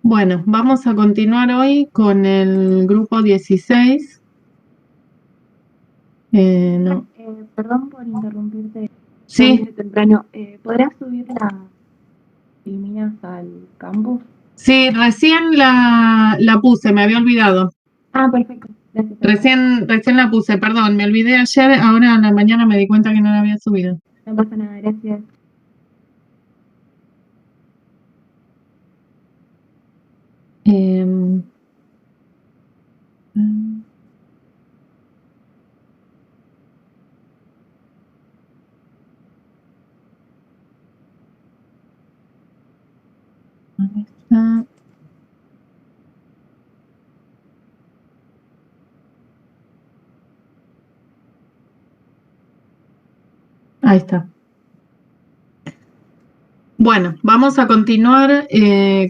Bueno, vamos a continuar hoy con el grupo 16. No. Perdón por interrumpirte, ya Sí, viene temprano. ¿Podrás subir las ilminas al campus? sí, recién la puse, me había olvidado. Ah, perfecto. Gracias, Ana. Recién la puse, perdón, me olvidé ayer, ahora a la mañana me di cuenta que no la había subido. No pasa nada, gracias. Em, ¿Dónde está? Ahí está. Bueno, vamos a continuar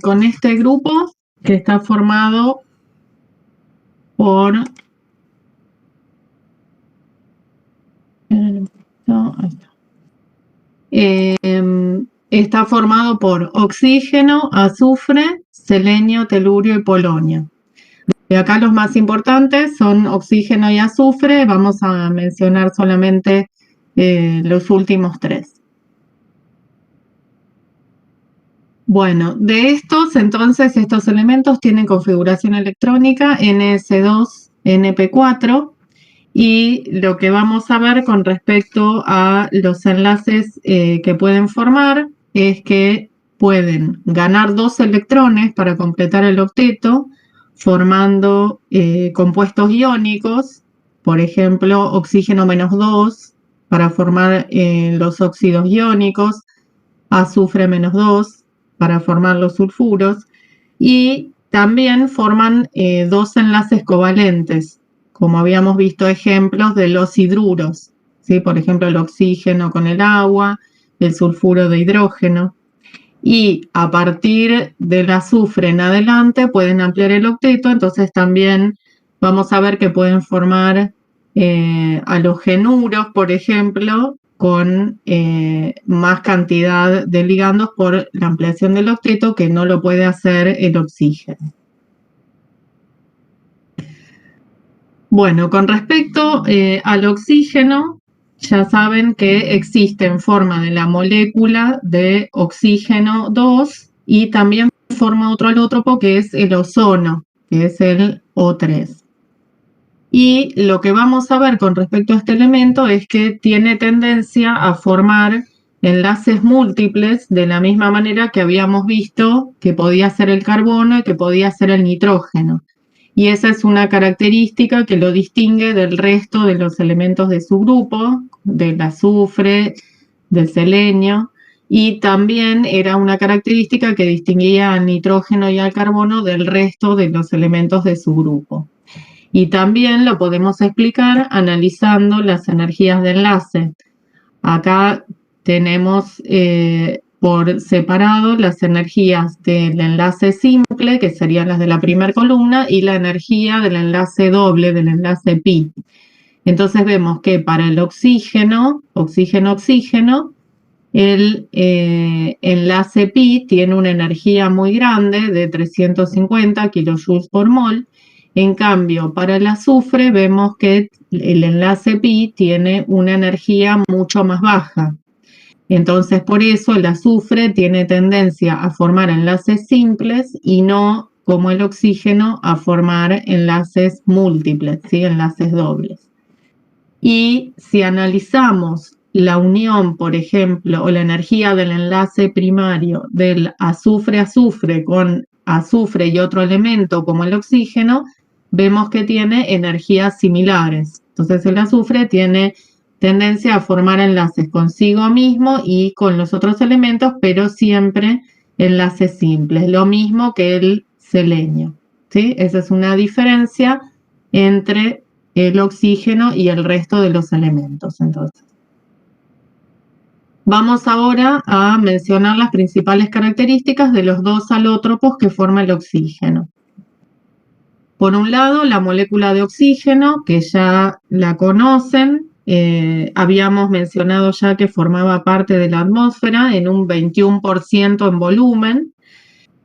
con este grupo que está formado por... Ahí está. Está formado por oxígeno, azufre, selenio, telurio y polonio. De acá los más importantes son oxígeno y azufre. Vamos a mencionar solamente los últimos tres. Bueno, de estos, entonces, estos elementos tienen configuración electrónica NS2, NP4, y lo que vamos a ver con respecto a los enlaces que pueden formar es que pueden ganar dos electrones para completar el octeto, formando compuestos iónicos, por ejemplo, oxígeno -2 para formar los óxidos iónicos, azufre -2 para formar los sulfuros, y también forman dos enlaces covalentes, como habíamos visto ejemplos de los hidruros, ¿sí? Por ejemplo, el oxígeno con el agua, el sulfuro de hidrógeno. Y a partir del azufre en adelante pueden ampliar el octeto, entonces también vamos a ver que pueden formar halogenuros, por ejemplo, con más cantidad de ligandos por la ampliación del octeto, que no lo puede hacer el oxígeno. Bueno, con respecto al oxígeno, ya saben que existe en forma de la molécula de oxígeno 2 y también forma otro alótropo que es el ozono, que es el O3. Y lo que vamos a ver con respecto a este elemento es que tiene tendencia a formar enlaces múltiples de la misma manera que habíamos visto que podía ser el carbono y que podía ser el nitrógeno. Y esa es una característica que lo distingue del resto de los elementos de su grupo, del azufre, del selenio, y también era una característica que distinguía al nitrógeno y al carbono del resto de los elementos de su grupo. Y también lo podemos explicar analizando las energías de enlace. Acá tenemos por separado las energías del enlace simple, que serían las de la primera columna, y la energía del enlace doble, del enlace pi. Entonces vemos que para el oxígeno, oxígeno-oxígeno, el enlace pi tiene una energía muy grande de 350 kilojoules por mol. En cambio, para el azufre vemos que el enlace pi tiene una energía mucho más baja. Entonces, por eso el azufre tiene tendencia a formar enlaces simples y no, como el oxígeno, a formar enlaces múltiples, ¿sí? Enlaces dobles. Y si analizamos la unión, por ejemplo, o la energía del enlace primario del azufre-azufre con azufre y otro elemento como el oxígeno, vemos que tiene energías similares. Entonces el azufre tiene tendencia a formar enlaces consigo mismo y con los otros elementos, pero siempre enlaces simples, lo mismo que el selenio, ¿sí? Esa es una diferencia entre el oxígeno y el resto de los elementos. Entonces, vamos ahora a mencionar las principales características de los dos alótropos que forma el oxígeno. Por un lado, la molécula de oxígeno, que ya la conocen, habíamos mencionado ya que formaba parte de la atmósfera en un 21% en volumen,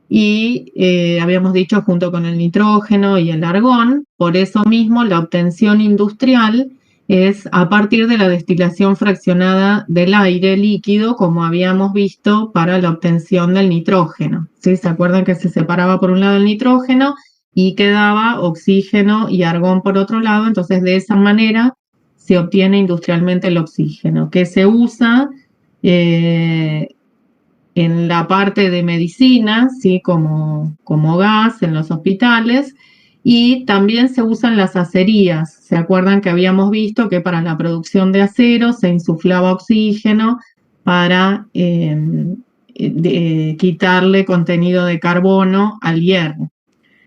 y habíamos dicho junto con el nitrógeno y el argón. Por eso mismo la obtención industrial es a partir de la destilación fraccionada del aire líquido, como habíamos visto para la obtención del nitrógeno. ¿Sí? ¿Se acuerdan que se separaba por un lado el nitrógeno y quedaba oxígeno y argón por otro lado? Entonces de esa manera se obtiene industrialmente el oxígeno, que se usa en la parte de medicina, ¿sí? como gas en los hospitales, y también se usan las acerías. ¿Se acuerdan que habíamos visto que para la producción de acero se insuflaba oxígeno para quitarle contenido de carbono al hierro?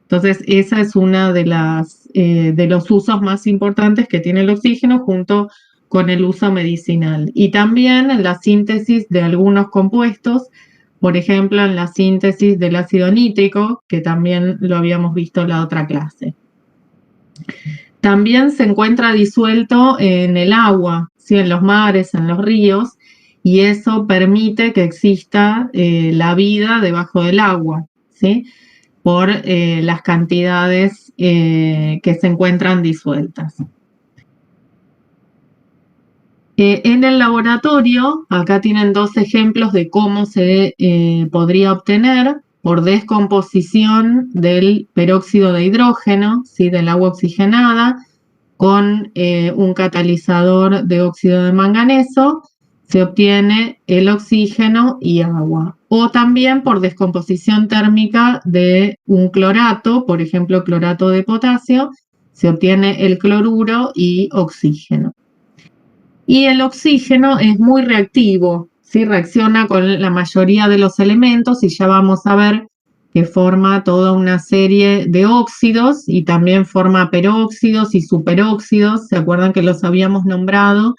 Entonces, esa es una de los usos más importantes que tiene el oxígeno junto con el uso medicinal. Y también en la síntesis de algunos compuestos, por ejemplo, en la síntesis del ácido nítrico, que también lo habíamos visto en la otra clase. También se encuentra disuelto en el agua, ¿sí? En los mares, en los ríos, y eso permite que exista la vida debajo del agua, ¿sí? Por las cantidades que se encuentran disueltas. En el laboratorio, acá tienen dos ejemplos de cómo se podría obtener por descomposición del peróxido de hidrógeno, ¿sí? Del agua oxigenada, con un catalizador de óxido de manganeso, se obtiene el oxígeno y agua. O también por descomposición térmica de un clorato, por ejemplo, clorato de potasio, se obtiene el cloruro y oxígeno. Y el oxígeno es muy reactivo, ¿sí? Reacciona con la mayoría de los elementos y ya vamos a ver que forma toda una serie de óxidos y también forma peróxidos y superóxidos. ¿Se acuerdan que los habíamos nombrado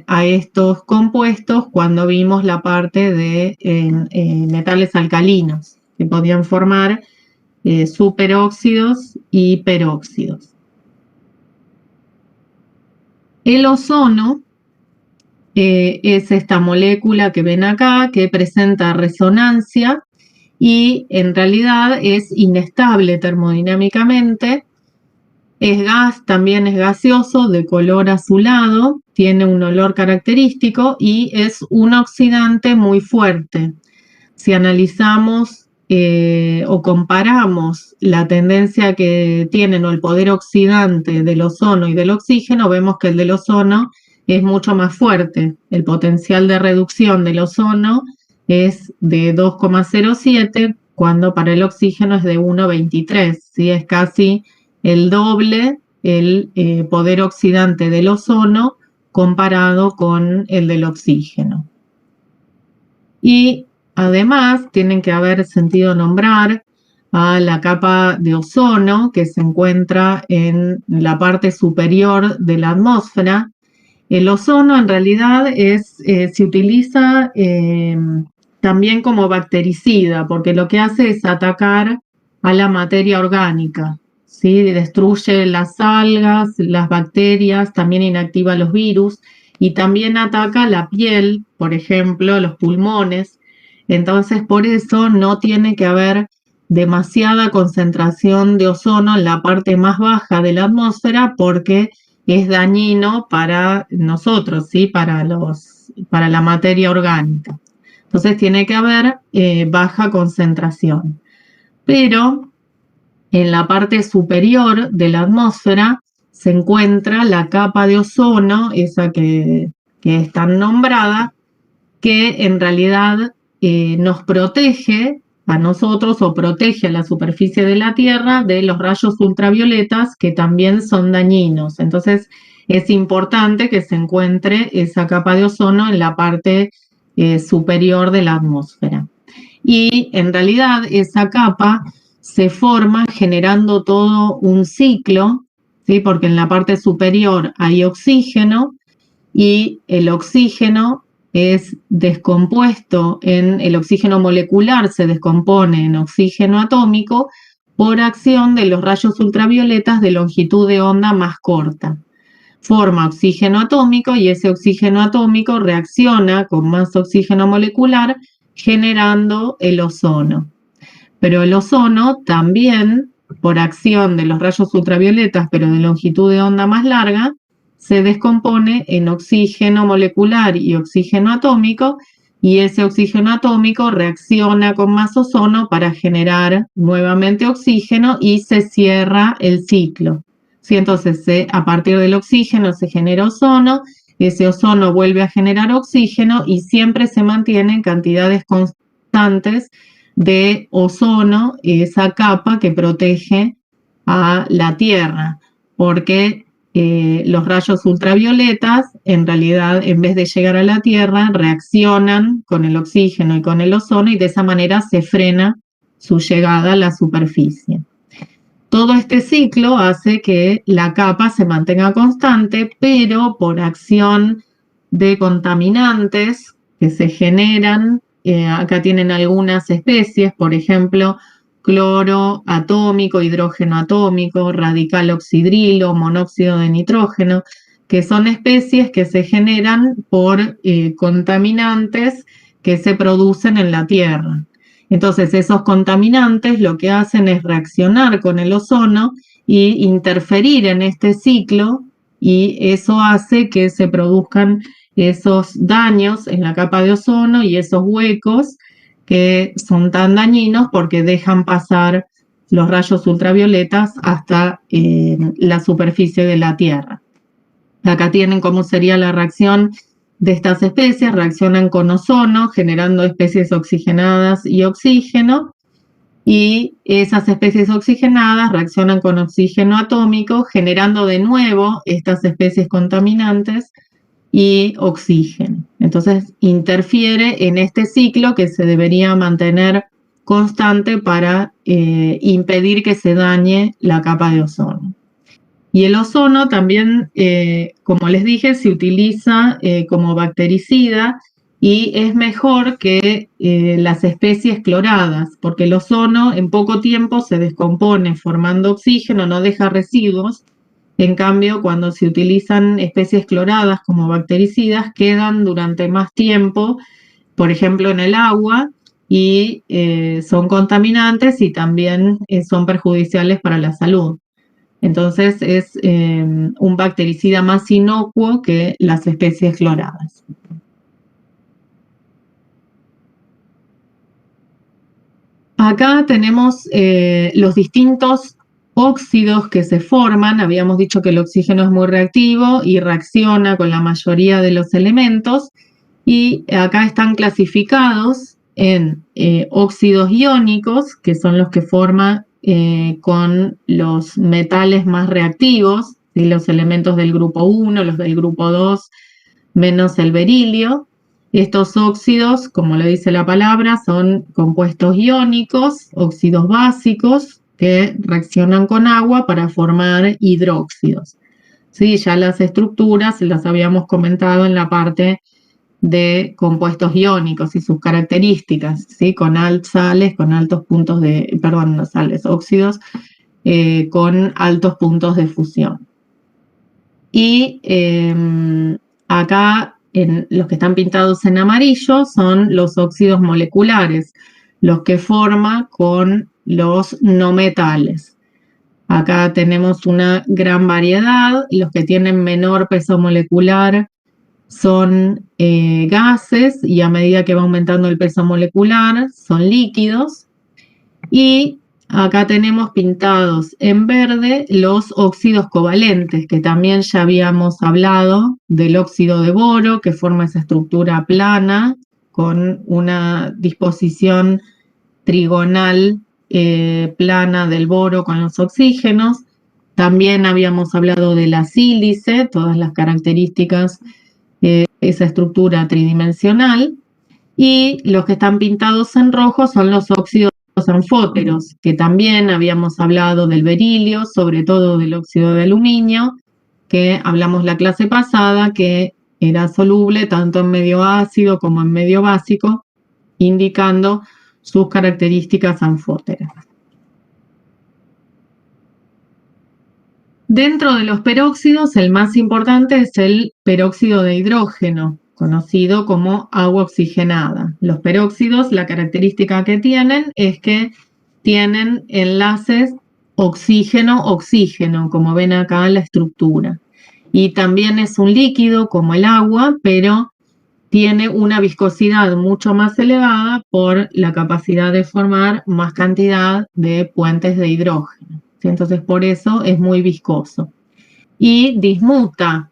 a estos compuestos cuando vimos la parte de metales alcalinos, que podían formar superóxidos y peróxidos? El ozono es esta molécula que ven acá, que presenta resonancia y en realidad es inestable termodinámicamente. Es gas, también es gaseoso, de color azulado, tiene un olor característico y es un oxidante muy fuerte. Si analizamos o comparamos la tendencia que tienen o el poder oxidante del ozono y del oxígeno, vemos que el del ozono es mucho más fuerte. El potencial de reducción del ozono es de 2,07, cuando para el oxígeno es de 1,23, ¿sí? Es casi el doble el poder oxidante del ozono comparado con el del oxígeno. Y además tienen que haber sentido nombrar a la capa de ozono que se encuentra en la parte superior de la atmósfera. El ozono en realidad se utiliza también como bactericida, porque lo que hace es atacar a la materia orgánica, ¿sí? Destruye las algas, las bacterias, también inactiva los virus y también ataca la piel, por ejemplo, los pulmones. Entonces, por eso no tiene que haber demasiada concentración de ozono en la parte más baja de la atmósfera, porque es dañino para nosotros, ¿sí? Para la materia orgánica. Entonces tiene que haber baja concentración. Pero en la parte superior de la atmósfera se encuentra la capa de ozono, esa que es tan nombrada, que en realidad nos protege a nosotros o protege a la superficie de la Tierra de los rayos ultravioletas, que también son dañinos. Entonces es importante que se encuentre esa capa de ozono en la parte superior de la atmósfera. Y en realidad esa capa se forma generando todo un ciclo, ¿sí? Porque en la parte superior hay oxígeno y el oxígeno es descompuesto el oxígeno molecular se descompone en oxígeno atómico por acción de los rayos ultravioletas de longitud de onda más corta. Forma oxígeno atómico y ese oxígeno atómico reacciona con más oxígeno molecular generando el ozono. Pero el ozono también, por acción de los rayos ultravioletas, pero de longitud de onda más larga, se descompone en oxígeno molecular y oxígeno atómico, y ese oxígeno atómico reacciona con más ozono para generar nuevamente oxígeno y se cierra el ciclo. ¿Sí? Entonces, a partir del oxígeno se genera ozono, ese ozono vuelve a generar oxígeno y siempre se mantienen cantidades constantes de ozono, esa capa que protege a la Tierra, porque los rayos ultravioletas, en realidad, en vez de llegar a la Tierra, reaccionan con el oxígeno y con el ozono y de esa manera se frena su llegada a la superficie. Todo este ciclo hace que la capa se mantenga constante, pero por acción de contaminantes que se generan, acá tienen algunas especies, por ejemplo, cloro atómico, hidrógeno atómico, radical oxidrilo, monóxido de nitrógeno, que son especies que se generan por contaminantes que se producen en la Tierra. Entonces, esos contaminantes lo que hacen es reaccionar con el ozono y interferir en este ciclo, y eso hace que se produzcan esos daños en la capa de ozono y esos huecos que son tan dañinos porque dejan pasar los rayos ultravioletas hasta la superficie de la Tierra. Acá tienen cómo sería la reacción de estas especies. Reaccionan con ozono, generando especies oxigenadas y oxígeno, y esas especies oxigenadas reaccionan con oxígeno atómico, generando de nuevo estas especies contaminantes y oxígeno. Entonces interfiere en este ciclo que se debería mantener constante para impedir que se dañe la capa de ozono. Y el ozono también, como les dije, se utiliza como bactericida y es mejor que las especies cloradas, porque el ozono en poco tiempo se descompone formando oxígeno, no deja residuos. En cambio, cuando se utilizan especies cloradas como bactericidas, quedan durante más tiempo, por ejemplo, en el agua, y son contaminantes y también son perjudiciales para la salud. Entonces es un bactericida más inocuo que las especies cloradas. Acá tenemos los distintos óxidos que se forman. Habíamos dicho que el oxígeno es muy reactivo y reacciona con la mayoría de los elementos. Y acá están clasificados en óxidos iónicos, que son los que forman con los metales más reactivos, ¿sí? Los elementos del grupo 1, los del grupo 2, menos el berilio. Estos óxidos, como lo dice la palabra, son compuestos iónicos, óxidos básicos, que reaccionan con agua para formar hidróxidos. ¿Sí? Ya las estructuras las habíamos comentado en la parte de compuestos iónicos y sus características, ¿sí? Con sales, con altos puntos de, perdón, no sales, óxidos, con altos puntos de fusión. Y acá, en los que están pintados en amarillo, son los óxidos moleculares, los que forma con los no metales. Acá tenemos una gran variedad, los que tienen menor peso molecular son gases, y a medida que va aumentando el peso molecular son líquidos. Y acá tenemos pintados en verde los óxidos covalentes, que también ya habíamos hablado del óxido de boro, que forma esa estructura plana con una disposición trigonal plana del boro con los oxígenos. También habíamos hablado de la sílice, todas las características, esa estructura tridimensional. Y los que están pintados en rojo son los óxidos anfóteros, que también habíamos hablado del berilio, sobre todo del óxido de aluminio, que hablamos la clase pasada, que era soluble tanto en medio ácido como en medio básico, indicando sus características anfóteras. Dentro de los peróxidos, el más importante es el peróxido de hidrógeno, conocido como agua oxigenada. Los peróxidos, la característica que tienen es que tienen enlaces oxígeno-oxígeno, como ven acá en la estructura. Y también es un líquido como el agua, pero tiene una viscosidad mucho más elevada por la capacidad de formar más cantidad de puentes de hidrógeno. ¿Sí? Entonces, por eso es muy viscoso. Y dismuta,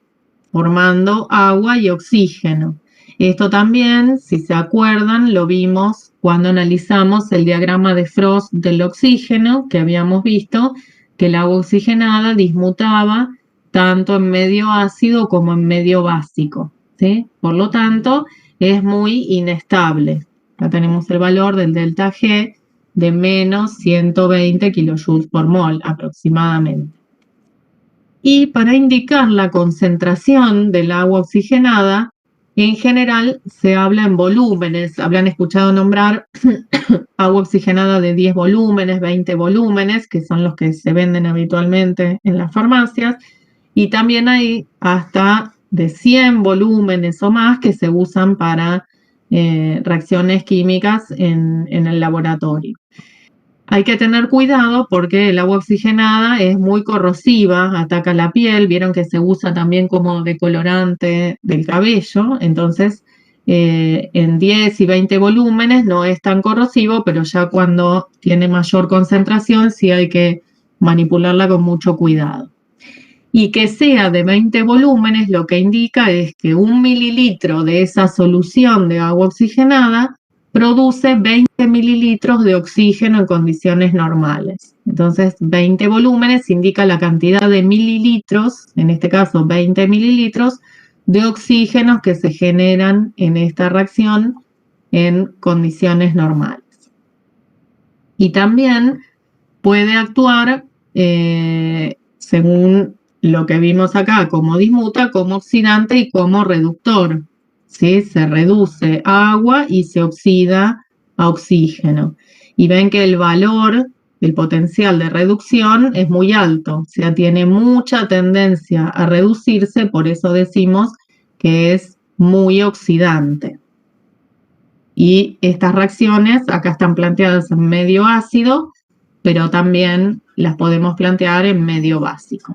formando agua y oxígeno. Esto también, si se acuerdan, lo vimos cuando analizamos el diagrama de Frost del oxígeno, que habíamos visto que el agua oxigenada dismutaba tanto en medio ácido como en medio básico. ¿Sí? Por lo tanto, es muy inestable. Acá tenemos el valor del delta G de menos 120 kilojoules por mol aproximadamente. Y para indicar la concentración del agua oxigenada, en general se habla en volúmenes. Habrán escuchado nombrar agua oxigenada de 10 volúmenes, 20 volúmenes, que son los que se venden habitualmente en las farmacias. Y también hay hasta de 100 volúmenes o más que se usan para reacciones químicas en el laboratorio. Hay que tener cuidado porque el agua oxigenada es muy corrosiva, ataca la piel, vieron que se usa también como decolorante del cabello, entonces en 10 y 20 volúmenes no es tan corrosivo, pero ya cuando tiene mayor concentración sí hay que manipularla con mucho cuidado. Y que sea de 20 volúmenes lo que indica es que 1 mililitro de esa solución de agua oxigenada produce 20 mililitros de oxígeno en condiciones normales. Entonces, 20 volúmenes indica la cantidad de mililitros, en este caso 20 mililitros, de oxígenos que se generan en esta reacción en condiciones normales. Y también puede actuar, según lo que vimos acá, como dismuta, como oxidante y como reductor. ¿Sí? Se reduce a agua y se oxida a oxígeno. Y ven que el valor, el potencial de reducción es muy alto, o sea, tiene mucha tendencia a reducirse, por eso decimos que es muy oxidante. Y estas reacciones acá están planteadas en medio ácido, pero también las podemos plantear en medio básico.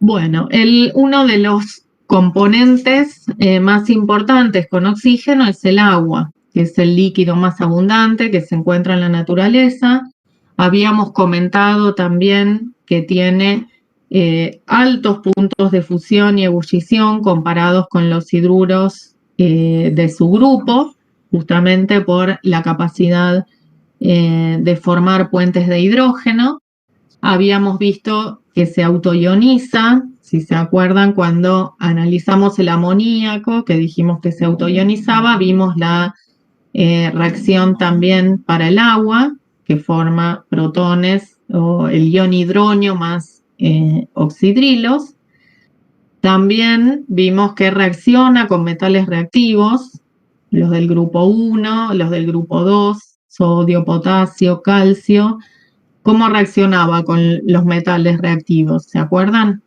Bueno, uno de los componentes más importantes con oxígeno es el agua, que es el líquido más abundante que se encuentra en la naturaleza. Habíamos comentado también que tiene altos puntos de fusión y ebullición comparados con los hidruros de su grupo, justamente por la capacidad de formar puentes de hidrógeno. Habíamos visto que se autoioniza, si se acuerdan, cuando analizamos el amoníaco, que dijimos que se autoionizaba, vimos la reacción también para el agua, que forma protones o el ion hidronio más oxidrilos. También vimos que reacciona con metales reactivos, los del grupo 1, los del grupo 2, sodio, potasio, calcio. ¿Cómo reaccionaba con los metales reactivos? ¿Se acuerdan?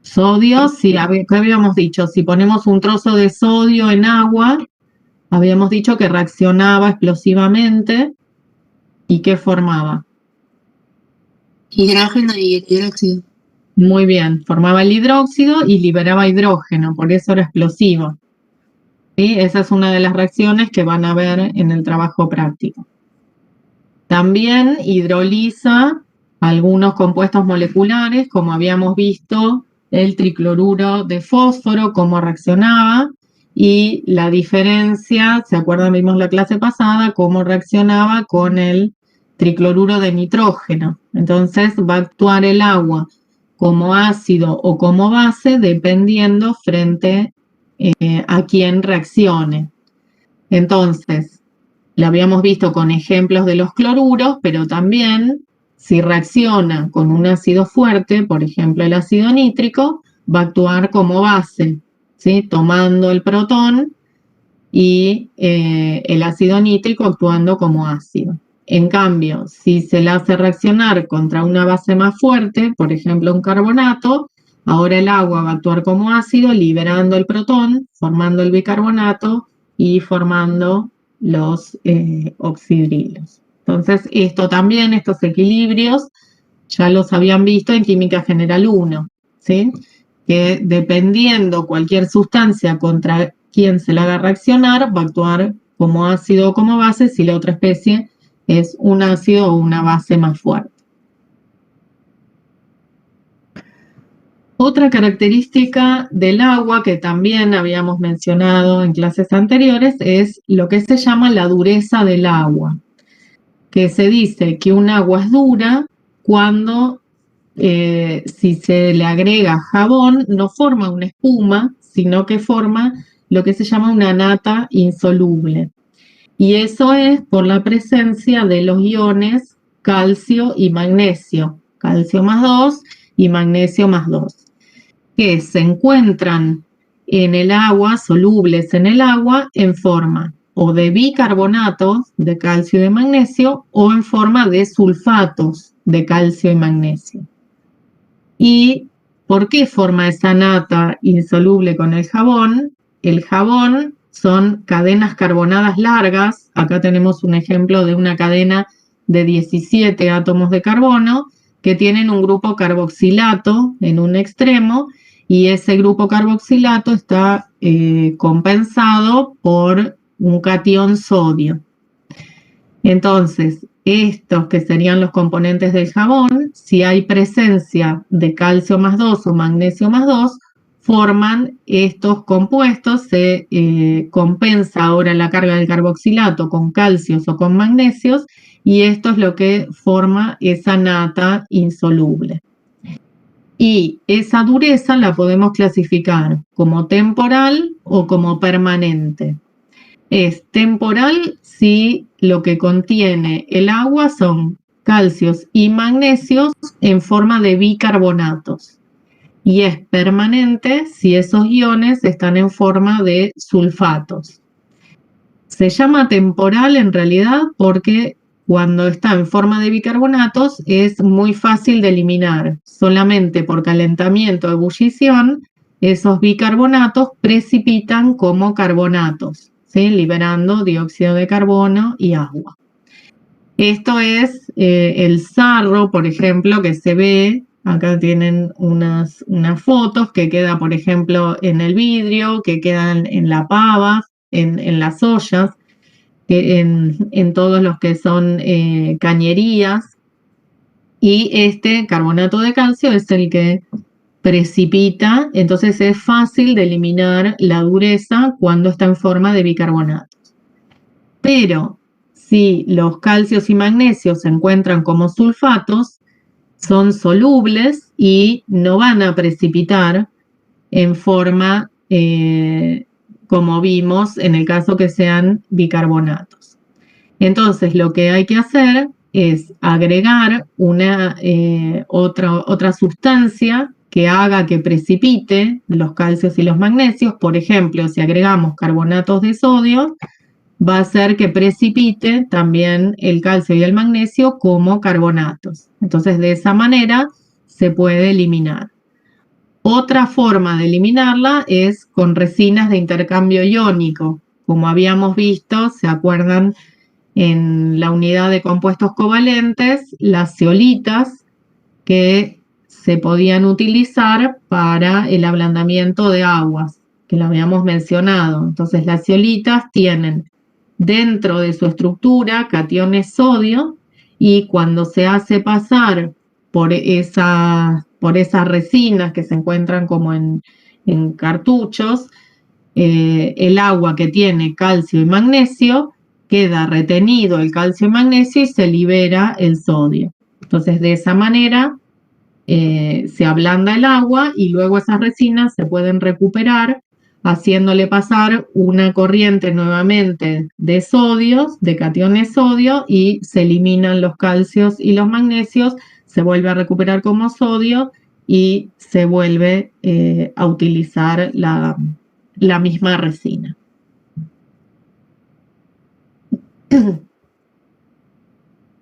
Sodio, sí, ¿qué habíamos dicho? Si ponemos un trozo de sodio en agua, habíamos dicho que reaccionaba explosivamente. ¿Y qué formaba? Hidrógeno y hidróxido. Muy bien, formaba el hidróxido y liberaba hidrógeno, por eso era explosivo. ¿Sí? Esa es una de las reacciones que van a ver en el trabajo práctico. También hidroliza algunos compuestos moleculares, como habíamos visto, el tricloruro de fósforo, cómo reaccionaba, y la diferencia, ¿se acuerdan? Vimos la clase pasada, cómo reaccionaba con el tricloruro de nitrógeno. Entonces va a actuar el agua como ácido o como base, dependiendo frente a quién reaccione. Entonces, lo habíamos visto con ejemplos de los cloruros, pero también si reacciona con un ácido fuerte, por ejemplo el ácido nítrico, va a actuar como base, ¿sí? Tomando el protón y el ácido nítrico actuando como ácido. En cambio, si se la hace reaccionar contra una base más fuerte, por ejemplo un carbonato, ahora el agua va a actuar como ácido, liberando el protón, formando el bicarbonato y formando los oxidrilos. Entonces, esto también, estos equilibrios, ya los habían visto en Química General 1, ¿sí? Que dependiendo cualquier sustancia contra quien se la haga reaccionar, va a actuar como ácido o como base si la otra especie es un ácido o una base más fuerte. Otra característica del agua que también habíamos mencionado en clases anteriores es lo que se llama la dureza del agua, que se dice que un agua es dura cuando si se le agrega jabón no forma una espuma, sino que forma lo que se llama una nata insoluble. Y eso es por la presencia de los iones calcio y magnesio, calcio más 2 y magnesio más 2, que se encuentran en el agua, solubles en el agua, en forma o de bicarbonatos de calcio y de magnesio o en forma de sulfatos de calcio y magnesio. ¿Y por qué forma esa nata insoluble con el jabón? El jabón son cadenas carbonadas largas. Acá tenemos un ejemplo de una cadena de 17 átomos de carbono que tienen un grupo carboxilato en un extremo y ese grupo carboxilato está compensado por un catión sodio. Entonces, estos que serían los componentes del jabón, si hay presencia de calcio más 2 o magnesio más 2, forman estos compuestos, se compensa ahora la carga del carboxilato con calcios o con magnesios, y esto es lo que forma esa nata insoluble. Y esa dureza la podemos clasificar como temporal o como permanente. Es temporal si lo que contiene el agua son calcios y magnesios en forma de bicarbonatos. Y es permanente si esos iones están en forma de sulfatos. Se llama temporal en realidad porque cuando está en forma de bicarbonatos es muy fácil de eliminar. Solamente por calentamiento o ebullición, esos bicarbonatos precipitan como carbonatos, ¿sí? Liberando dióxido de carbono y agua. Esto es el sarro, por ejemplo, que se ve. Acá tienen unas fotos que queda, por ejemplo, en el vidrio, que quedan en la pava, en las ollas, en todos los que son cañerías. Y este carbonato de calcio es el que precipita, entonces es fácil de eliminar la dureza cuando está en forma de bicarbonato. Pero si los calcios y magnesios se encuentran como sulfatos, son solubles y no van a precipitar en forma como vimos en el caso que sean bicarbonatos. Entonces lo que hay que hacer es agregar otra sustancia que haga que precipite los calcios y los magnesios. Por ejemplo, si agregamos carbonatos de sodio, va a hacer que precipite también el calcio y el magnesio como carbonatos. Entonces, de esa manera se puede eliminar. Otra forma de eliminarla es con resinas de intercambio iónico. Como habíamos visto, ¿se acuerdan? En la unidad de compuestos covalentes, las zeolitas que se podían utilizar para el ablandamiento de aguas, que lo habíamos mencionado. Entonces, las zeolitas tienen dentro de su estructura cationes sodio y cuando se hace pasar por esas resinas que se encuentran como en cartuchos, el agua que tiene calcio y magnesio, queda retenido el calcio y magnesio y se libera el sodio. Entonces, de esa manera se ablanda el agua y luego esas resinas se pueden recuperar haciéndole pasar una corriente nuevamente de sodios, de cationes sodio, y se eliminan los calcios y los magnesios, se vuelve a recuperar como sodio y se vuelve a utilizar la misma resina.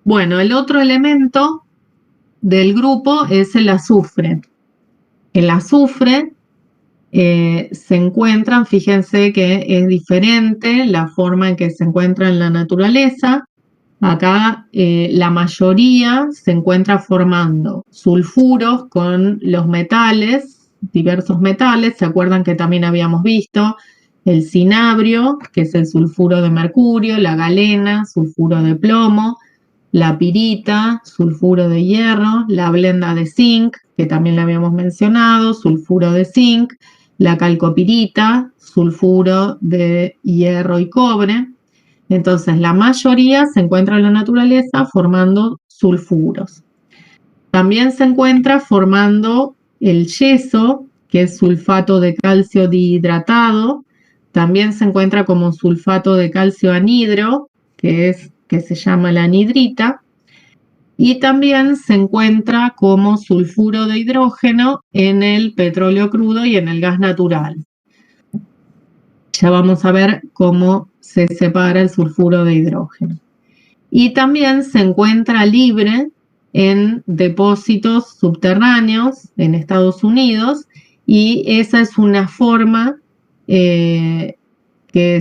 Bueno, el otro elemento del grupo es el azufre. El azufre se encuentran, fíjense que es diferente la forma en que se encuentra en la naturaleza. Acá la mayoría se encuentra formando sulfuros con los metales, diversos metales. ¿Se acuerdan que también habíamos visto el cinabrio, que es el sulfuro de mercurio, la galena, sulfuro de plomo, la pirita, sulfuro de hierro, la blenda de zinc, que también la habíamos mencionado, sulfuro de zinc, la calcopirita, sulfuro de hierro y cobre. Entonces, la mayoría se encuentra en la naturaleza formando sulfuros. También se encuentra formando el yeso, que es sulfato de calcio dihidratado. También se encuentra como sulfato de calcio anhidro, que se llama la anhidrita. Y también se encuentra como sulfuro de hidrógeno en el petróleo crudo y en el gas natural. Ya vamos a ver cómo se separa el sulfuro de hidrógeno. Y también se encuentra libre en depósitos subterráneos en Estados Unidos, y esa es una forma que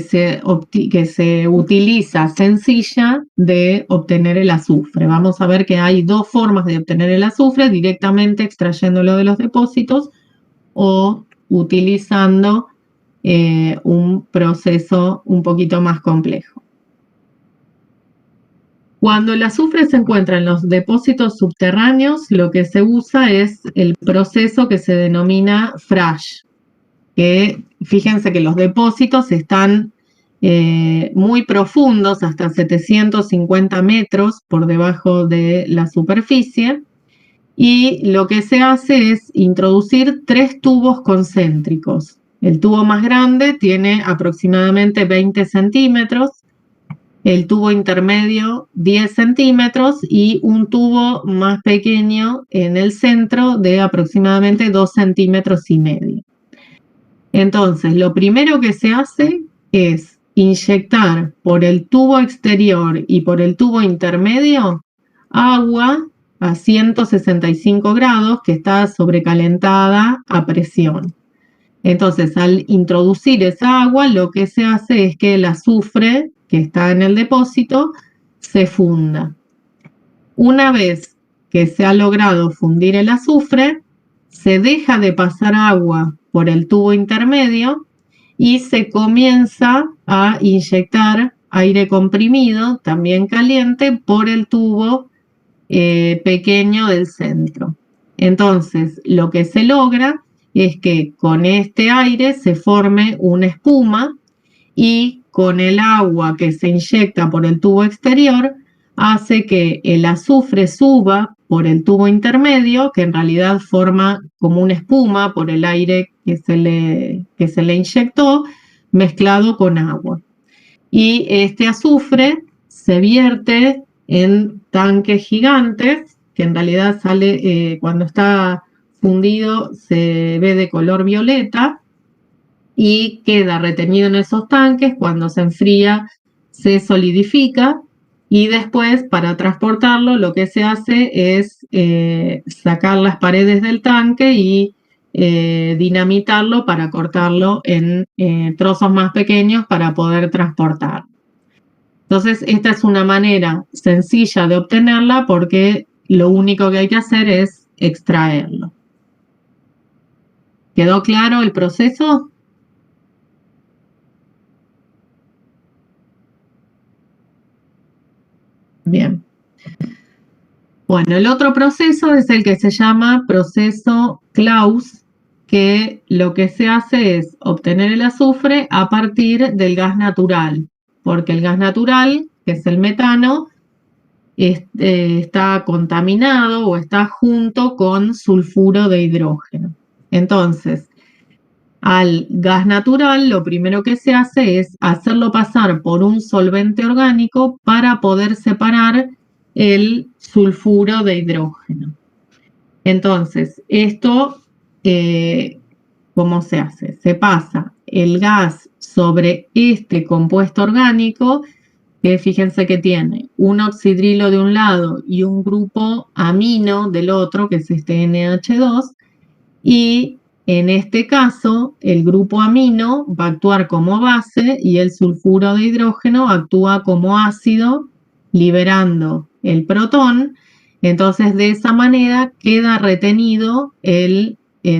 se utiliza sencilla de obtener el azufre. Vamos a ver que hay dos formas de obtener el azufre: directamente extrayéndolo de los depósitos o utilizando un proceso un poquito más complejo. Cuando el azufre se encuentra en los depósitos subterráneos, lo que se usa es el proceso que se denomina FRASH, que fíjense que los depósitos están muy profundos, hasta 750 metros por debajo de la superficie, y lo que se hace es introducir 3 tubos concéntricos. El tubo más grande tiene aproximadamente 20 centímetros, el tubo intermedio 10 centímetros y un tubo más pequeño en el centro de aproximadamente 2,5 centímetros. Entonces, lo primero que se hace es inyectar por el tubo exterior y por el tubo intermedio agua a 165 grados que está sobrecalentada a presión. Entonces, al introducir esa agua, lo que se hace es que el azufre que está en el depósito se funda. Una vez que se ha logrado fundir el azufre, se deja de pasar agua por el tubo intermedio y se comienza a inyectar aire comprimido, también caliente, por el tubo pequeño del centro. Entonces, lo que se logra es que con este aire se forme una espuma, y con el agua que se inyecta por el tubo exterior hace que el azufre suba por el tubo intermedio, que en realidad forma como una espuma por el aire que se le inyectó, mezclado con agua. Y este azufre se vierte en tanques gigantes, que en realidad sale, cuando está fundido se ve de color violeta, y queda retenido en esos tanques. Cuando se enfría se solidifica, y después, para transportarlo, lo que se hace es sacar las paredes del tanque y dinamitarlo para cortarlo en trozos más pequeños para poder transportar. Entonces, esta es una manera sencilla de obtenerla, porque lo único que hay que hacer es extraerlo. ¿Quedó claro el proceso? Bien. Bueno, el otro proceso es el que se llama proceso Claus, que lo que se hace es obtener el azufre a partir del gas natural, porque el gas natural, que es el metano, está contaminado o está junto con sulfuro de hidrógeno. Entonces, al gas natural lo primero que se hace es hacerlo pasar por un solvente orgánico para poder separar el sulfuro de hidrógeno. Entonces, esto, ¿cómo se hace? Se pasa el gas sobre este compuesto orgánico que fíjense que tiene un oxidrilo de un lado y un grupo amino del otro, que es este NH2, y en este caso el grupo amino va a actuar como base y el sulfuro de hidrógeno actúa como ácido, liberando el protón. Entonces, de esa manera queda retenido el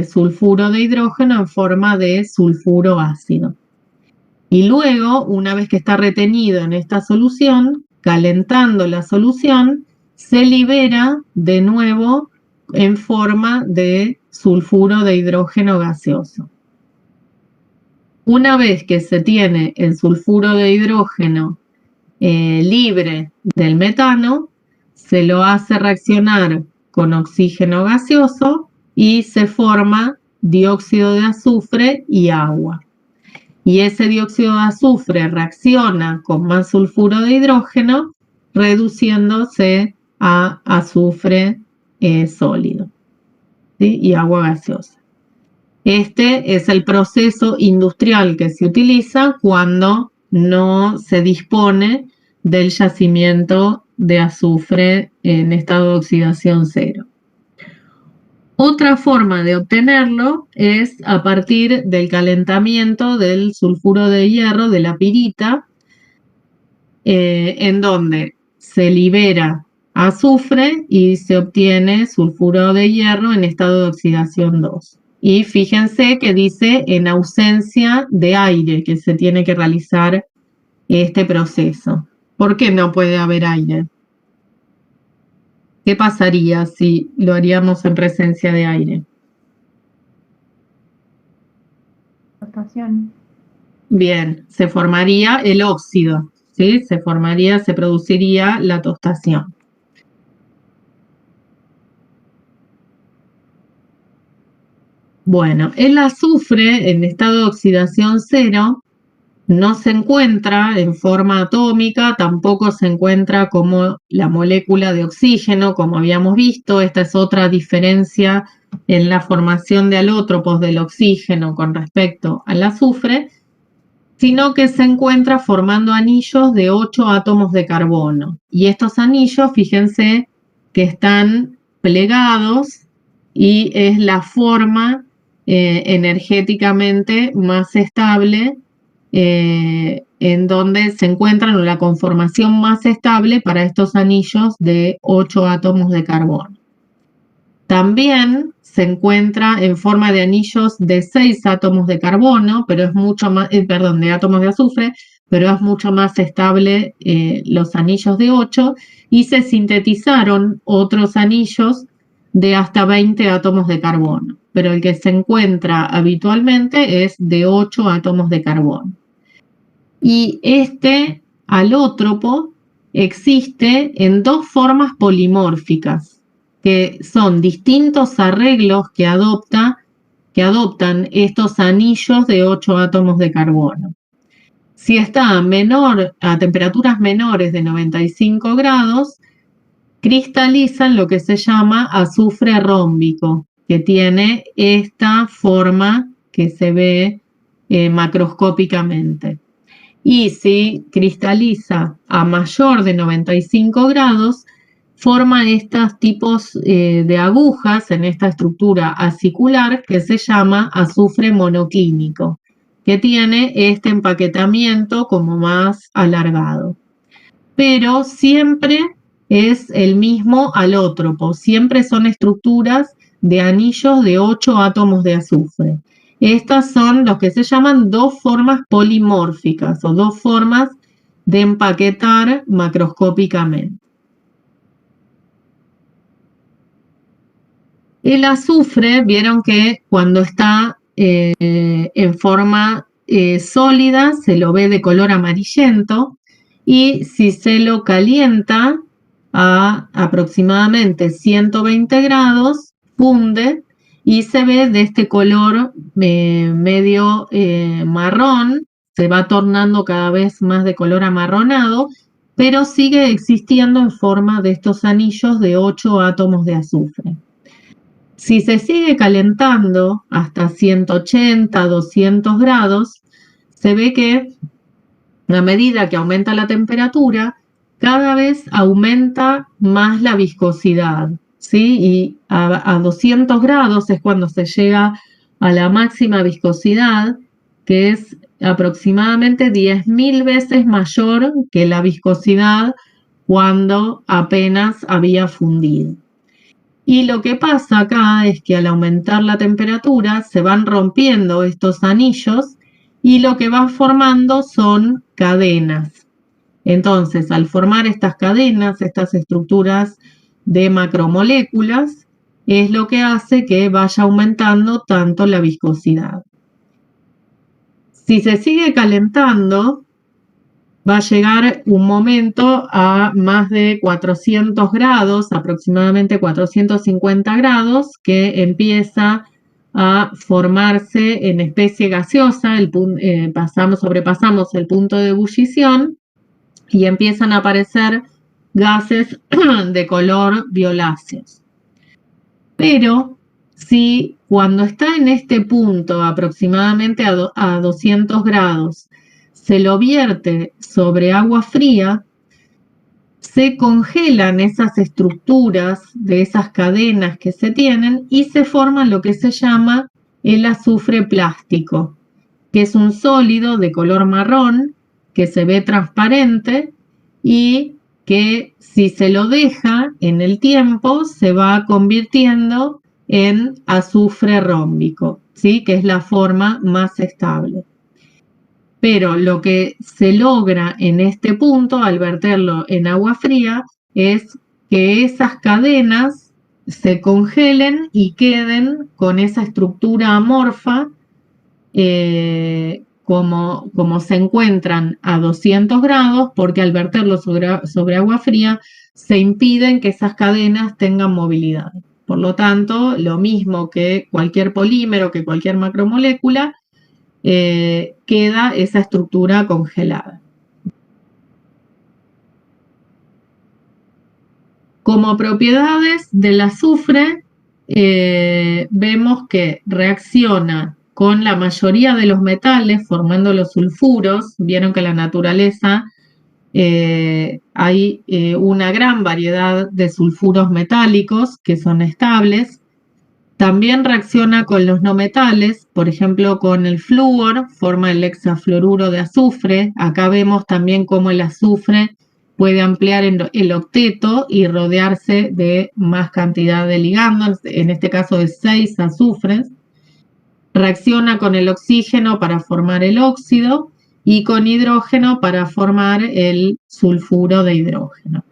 sulfuro de hidrógeno en forma de sulfuro ácido. Y luego, una vez que está retenido en esta solución, calentando la solución, se libera de nuevo en forma de sulfuro de hidrógeno gaseoso. Una vez que se tiene el sulfuro de hidrógeno libre del metano, se lo hace reaccionar con oxígeno gaseoso y se forma dióxido de azufre y agua. Y ese dióxido de azufre reacciona con más sulfuro de hidrógeno, reduciéndose a azufre sólido, ¿sí? Y agua gaseosa. Este es el proceso industrial que se utiliza cuando no se dispone del yacimiento de azufre en estado de oxidación cero. Otra forma de obtenerlo es a partir del calentamiento del sulfuro de hierro, de la pirita, en donde se libera azufre y se obtiene sulfuro de hierro en estado de oxidación 2. Y fíjense que dice en ausencia de aire que se tiene que realizar este proceso. ¿Por qué no puede haber aire? ¿Qué pasaría si lo haríamos en presencia de aire? Rotación. Bien, se formaría el óxido, ¿sí? Se produciría la tostación. Bueno, el azufre en estado de oxidación cero no se encuentra en forma atómica, tampoco se encuentra como la molécula de oxígeno, como habíamos visto. Esta es otra diferencia en la formación de alótropos del oxígeno con respecto al azufre, sino que se encuentra formando anillos de 8 átomos de carbono. Y estos anillos, fíjense que están plegados y es la forma energéticamente más estable en donde se encuentran la conformación más estable para estos anillos de 8 átomos de carbono. También se encuentra en forma de anillos de 6 átomos de carbono, pero es mucho más, de átomos de azufre, pero es mucho más estable los anillos de 8, y se sintetizaron otros anillos de hasta 20 átomos de carbono, pero el que se encuentra habitualmente es de 8 átomos de carbono. Y este alótropo existe en dos formas polimórficas, que son distintos arreglos que adoptan estos anillos de 8 átomos de carbono. Si está a temperaturas menores de 95 grados, cristalizan lo que se llama azufre rómbico, que tiene esta forma que se ve macroscópicamente. Y si cristaliza a mayor de 95 grados, forma estos tipos de agujas en esta estructura acicular que se llama azufre monoquímico, que tiene este empaquetamiento como más alargado. Pero siempre es el mismo alótropo, siempre son estructuras de anillos de 8 átomos de azufre. Estas son los que se llaman dos formas polimórficas o dos formas de empaquetar macroscópicamente. El azufre, vieron que cuando está en forma sólida se lo ve de color amarillento, y si se lo calienta a aproximadamente 120 grados, funde y se ve de este color medio marrón, se va tornando cada vez más de color amarronado, pero sigue existiendo en forma de estos anillos de 8 átomos de azufre. Si se sigue calentando hasta 180, 200 grados, se ve que A medida que aumenta la temperatura, cada vez aumenta más la viscosidad, ¿sí? Y a 200 grados es cuando se llega a la máxima viscosidad, que es aproximadamente 10.000 veces mayor que la viscosidad cuando apenas había fundido. Y lo que pasa acá es que al aumentar la temperatura se van rompiendo estos anillos y lo que va formando son cadenas. Entonces, al formar estas cadenas, estas estructuras de macromoléculas, es lo que hace que vaya aumentando tanto la viscosidad. Si se sigue calentando, va a llegar un momento a más de 400 grados, aproximadamente 450 grados, que empieza a formarse en especie gaseosa, sobrepasamos el punto de ebullición y empiezan a aparecer gases de color violáceos. Pero si cuando está en este punto, aproximadamente a 200 grados, se lo vierte sobre agua fría, se congelan esas estructuras de esas cadenas que se tienen y se forma lo que se llama el azufre plástico, que es un sólido de color marrón que se ve transparente y que si se lo deja en el tiempo se va convirtiendo en azufre rómbico, ¿sí? Que es la forma más estable. Pero lo que se logra en este punto al verterlo en agua fría es que esas cadenas se congelen y queden con esa estructura amorfa como se encuentran a 200 grados, porque al verterlo sobre agua fría se impiden que esas cadenas tengan movilidad. Por lo tanto, lo mismo que cualquier polímero, que cualquier macromolécula, queda esa estructura congelada. Como propiedades del azufre, vemos que reacciona con la mayoría de los metales formando los sulfuros. Vieron que en la naturaleza hay una gran variedad de sulfuros metálicos que son estables. También reacciona con los no metales, por ejemplo con el flúor, forma el hexafluoruro de azufre. Acá vemos también cómo el azufre puede ampliar el octeto y rodearse de más cantidad de ligandos, en este caso de 6 azufres. Reacciona con el oxígeno para formar el óxido y con hidrógeno para formar el sulfuro de hidrógeno.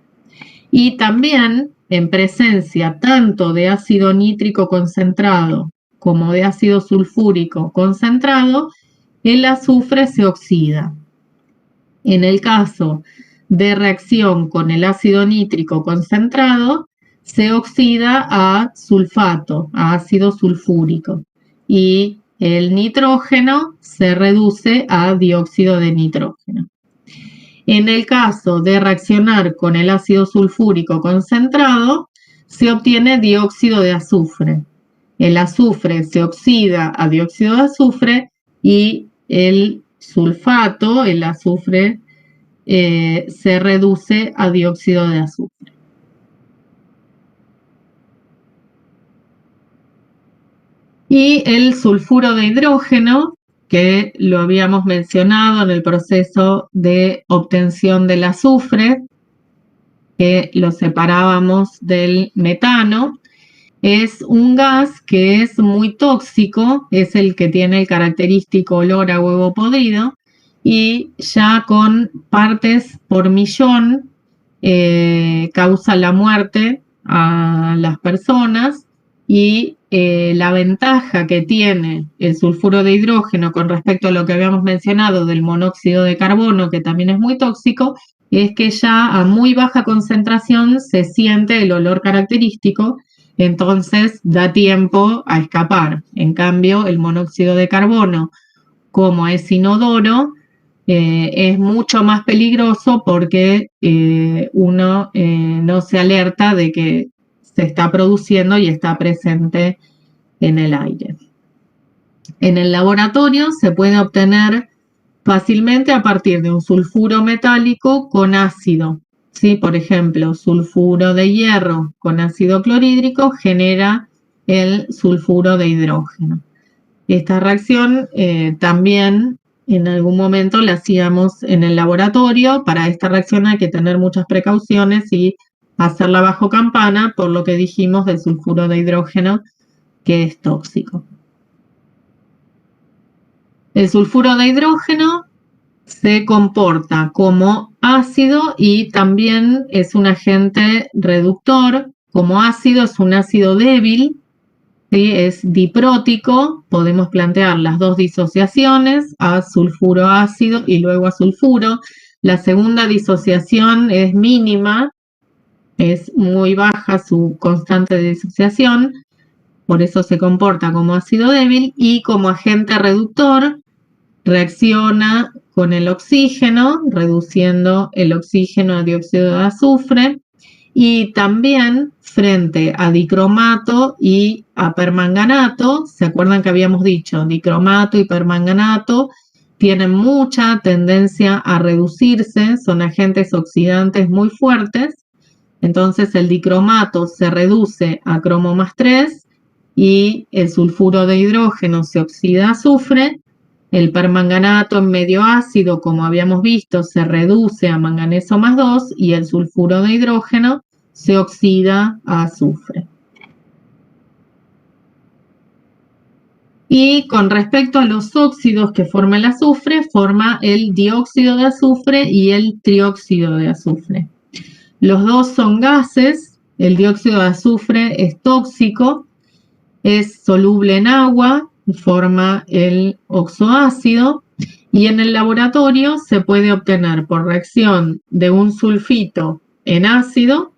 Y también en presencia tanto de ácido nítrico concentrado como de ácido sulfúrico concentrado, el azufre se oxida. En el caso de reacción con el ácido nítrico concentrado, se oxida a sulfato, a ácido sulfúrico, y el nitrógeno se reduce a dióxido de nitrógeno. En el caso de reaccionar con el ácido sulfúrico concentrado, se obtiene dióxido de azufre. El azufre se oxida a dióxido de azufre y el sulfato, el azufre, se reduce a dióxido de azufre. Y el sulfuro de hidrógeno, que lo habíamos mencionado en el proceso de obtención del azufre, que lo separábamos del metano, es un gas que es muy tóxico, es el que tiene el característico olor a huevo podrido, y ya con partes por millón causa la muerte a las personas. Y la ventaja que tiene el sulfuro de hidrógeno con respecto a lo que habíamos mencionado del monóxido de carbono, que también es muy tóxico, es que ya a muy baja concentración se siente el olor característico, entonces da tiempo a escapar. En cambio, el monóxido de carbono, como es inodoro, es mucho más peligroso porque uno no se alerta de que se está produciendo y está presente en el aire. En el laboratorio se puede obtener fácilmente a partir de un sulfuro metálico con ácido. ¿Sí? Por ejemplo, sulfuro de hierro con ácido clorhídrico genera el sulfuro de hidrógeno. Esta reacción también en algún momento la hacíamos en el laboratorio. Para esta reacción hay que tener muchas precauciones y hacerla bajo campana, por lo que dijimos del sulfuro de hidrógeno, que es tóxico. El sulfuro de hidrógeno se comporta como ácido y también es un agente reductor. Como ácido es un ácido débil, ¿sí? Es diprótico, podemos plantear las dos disociaciones, a sulfuro ácido y luego a sulfuro. La segunda disociación es mínima, es muy baja su constante de disociación, por eso se comporta como ácido débil y como agente reductor reacciona con el oxígeno, reduciendo el oxígeno a dióxido de azufre, y también frente a dicromato y a permanganato. ¿Se acuerdan que habíamos dicho dicromato y permanganato tienen mucha tendencia a reducirse, son agentes oxidantes muy fuertes? Entonces el dicromato se reduce a cromo más 3 y el sulfuro de hidrógeno se oxida a azufre. El permanganato en medio ácido, como habíamos visto, se reduce a manganeso más 2 y el sulfuro de hidrógeno se oxida a azufre. Y con respecto a los óxidos que forma el azufre, forma el dióxido de azufre y el trióxido de azufre. Los dos son gases. El dióxido de azufre es tóxico, es soluble en agua, forma el oxoácido, y en el laboratorio se puede obtener por reacción de un sulfito en ácido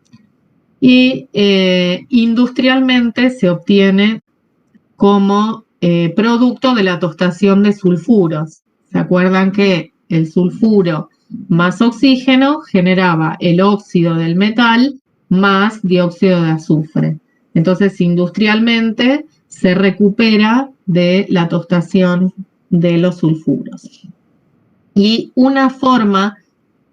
y industrialmente se obtiene como producto de la tostación de sulfuros. ¿Se acuerdan que el sulfuro más oxígeno generaba el óxido del metal más dióxido de azufre? Entonces, industrialmente se recupera de la tostación de los sulfuros. Y una forma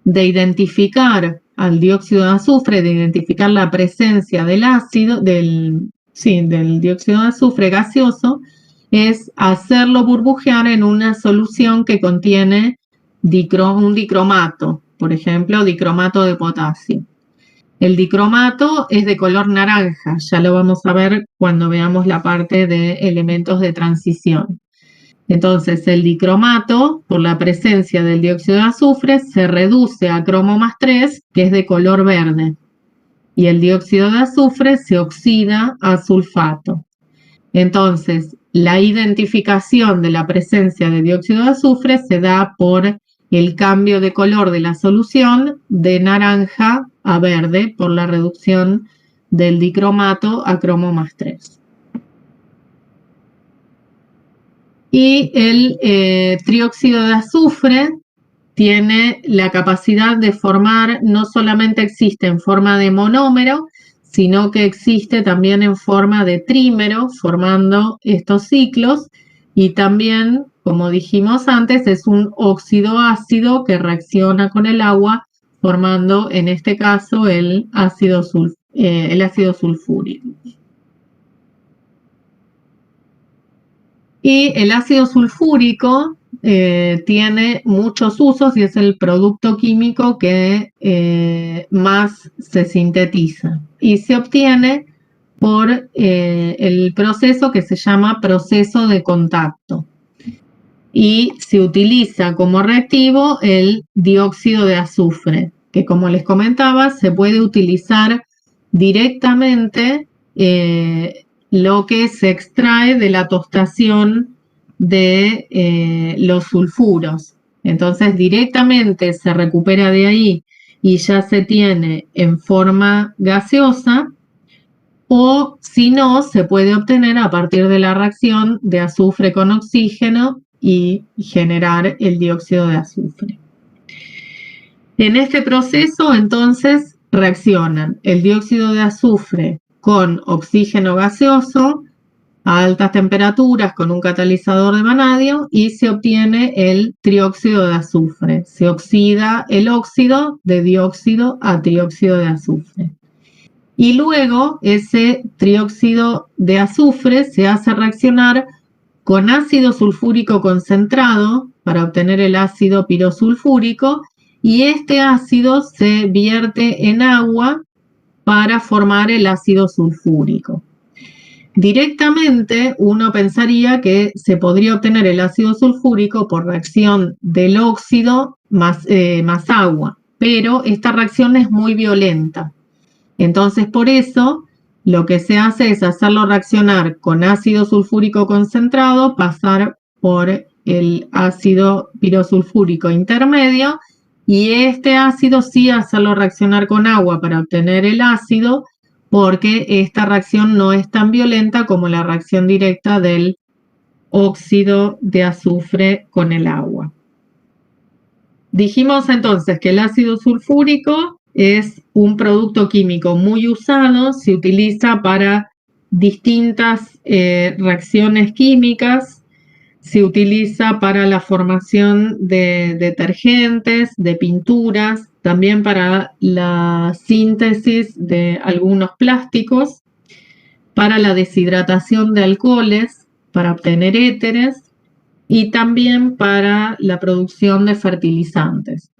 de identificar al dióxido de azufre, de identificar la presencia del ácido, del dióxido de azufre gaseoso, es hacerlo burbujear en una solución que contiene un dicromato, por ejemplo, dicromato de potasio. El dicromato es de color naranja, ya lo vamos a ver cuando veamos la parte de elementos de transición. Entonces, el dicromato, por la presencia del dióxido de azufre, se reduce a cromo más 3, que es de color verde. Y el dióxido de azufre se oxida a sulfato. Entonces, la identificación de la presencia de dióxido de azufre se da por el cambio de color de la solución de naranja a verde por la reducción del dicromato a cromo más 3. Y el trióxido de azufre tiene la capacidad de formar, no solamente existe en forma de monómero, sino que existe también en forma de trímero, formando estos ciclos, y también, como dijimos antes, es un óxido ácido que reacciona con el agua, formando en este caso el ácido sulfúrico. Y el ácido sulfúrico tiene muchos usos y es el producto químico que más se sintetiza y se obtiene por el proceso que se llama proceso de contacto, y se utiliza como reactivo el dióxido de azufre, que, como les comentaba, se puede utilizar directamente lo que se extrae de la tostación de los sulfuros. Entonces directamente se recupera de ahí y ya se tiene en forma gaseosa, o si no, se puede obtener a partir de la reacción de azufre con oxígeno y generar el dióxido de azufre. En este proceso, entonces, reaccionan el dióxido de azufre con oxígeno gaseoso a altas temperaturas con un catalizador de vanadio y se obtiene el trióxido de azufre. Se oxida el óxido de dióxido a trióxido de azufre. Y luego ese trióxido de azufre se hace reaccionar con ácido sulfúrico concentrado para obtener el ácido pirosulfúrico, y este ácido se vierte en agua para formar el ácido sulfúrico. Directamente uno pensaría que se podría obtener el ácido sulfúrico por reacción del óxido más agua, pero esta reacción es muy violenta. Entonces, por eso, lo que se hace es hacerlo reaccionar con ácido sulfúrico concentrado, pasar por el ácido pirosulfúrico intermedio, y este ácido sí hacerlo reaccionar con agua para obtener el ácido, porque esta reacción no es tan violenta como la reacción directa del óxido de azufre con el agua. Dijimos entonces que el ácido sulfúrico es un producto químico muy usado, se utiliza para distintas reacciones químicas, se utiliza para la formación de detergentes, de pinturas, también para la síntesis de algunos plásticos, para la deshidratación de alcoholes, para obtener éteres y también para la producción de fertilizantes.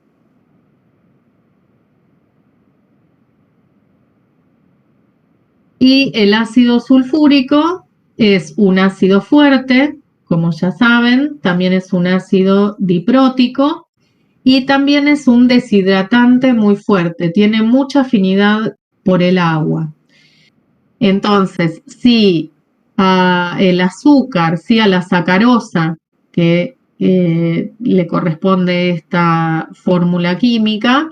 Y el ácido sulfúrico es un ácido fuerte, como ya saben, también es un ácido diprótico y también es un deshidratante muy fuerte, tiene mucha afinidad por el agua. Entonces, si el azúcar, si a la sacarosa, que le corresponde esta fórmula química,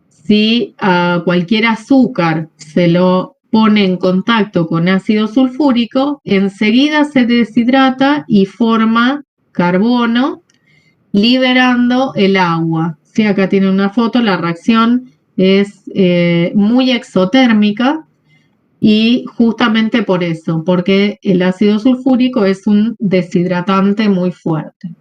si a cualquier azúcar se lo pone en contacto con ácido sulfúrico, enseguida se deshidrata y forma carbono, liberando el agua. Sí, acá tiene una foto, la reacción es muy exotérmica, y justamente por eso, porque el ácido sulfúrico es un deshidratante muy fuerte.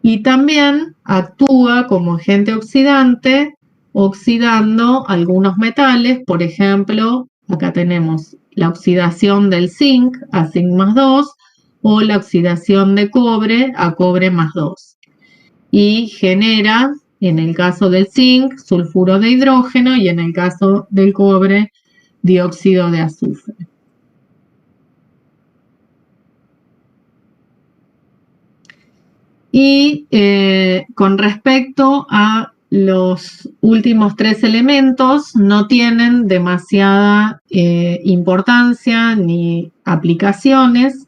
Y también actúa como agente oxidante, oxidando algunos metales. Por ejemplo, acá tenemos la oxidación del zinc a zinc más 2 o la oxidación de cobre a cobre más 2. Y genera, en el caso del zinc, sulfuro de hidrógeno, y en el caso del cobre, dióxido de azufre. Y con respecto a los últimos tres elementos, no tienen demasiada importancia ni aplicaciones.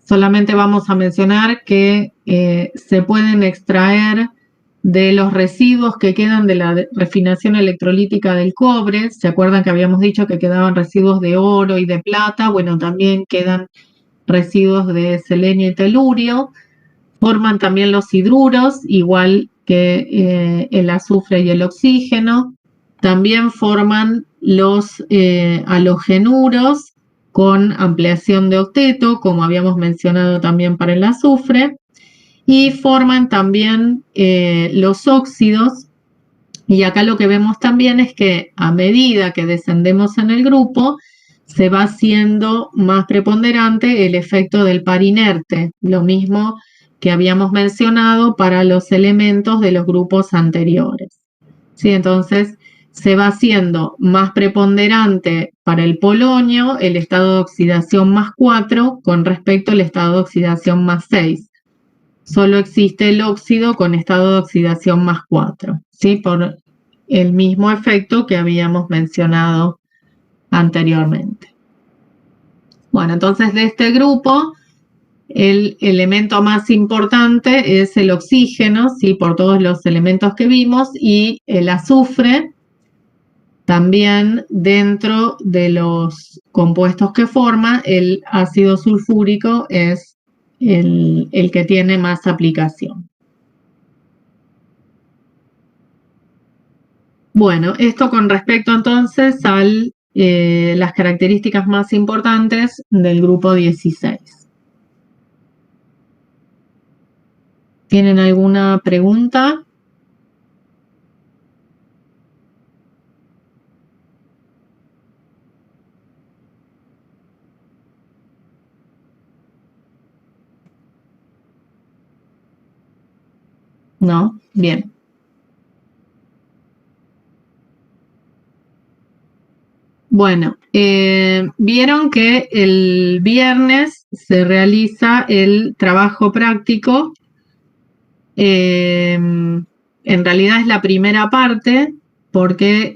Solamente vamos a mencionar que se pueden extraer de los residuos que quedan de la refinación electrolítica del cobre. ¿Se acuerdan que habíamos dicho que quedaban residuos de oro y de plata? Bueno, también quedan residuos de selenio y telurio. Forman también los hidruros, igual que el azufre y el oxígeno. También forman los halogenuros con ampliación de octeto, como habíamos mencionado también para el azufre. Y forman también los óxidos, y acá lo que vemos también es que a medida que descendemos en el grupo, se va haciendo más preponderante el efecto del par inerte, lo mismo que habíamos mencionado para los elementos de los grupos anteriores. ¿Sí? Entonces, se va haciendo más preponderante para el polonio el estado de oxidación más 4 con respecto al estado de oxidación más 6. Solo existe el óxido con estado de oxidación más 4, ¿sí? Por el mismo efecto que habíamos mencionado anteriormente. Bueno, entonces de este grupo, el elemento más importante es el oxígeno, ¿sí? Por todos los elementos que vimos, y el azufre. También dentro de los compuestos que forma, el ácido sulfúrico es el que tiene más aplicación. Bueno, esto con respecto entonces al las características más importantes del grupo 16. ¿Tienen alguna pregunta? ¿No? Bien. Bueno, vieron que el viernes se realiza el trabajo práctico. En realidad es la primera parte porque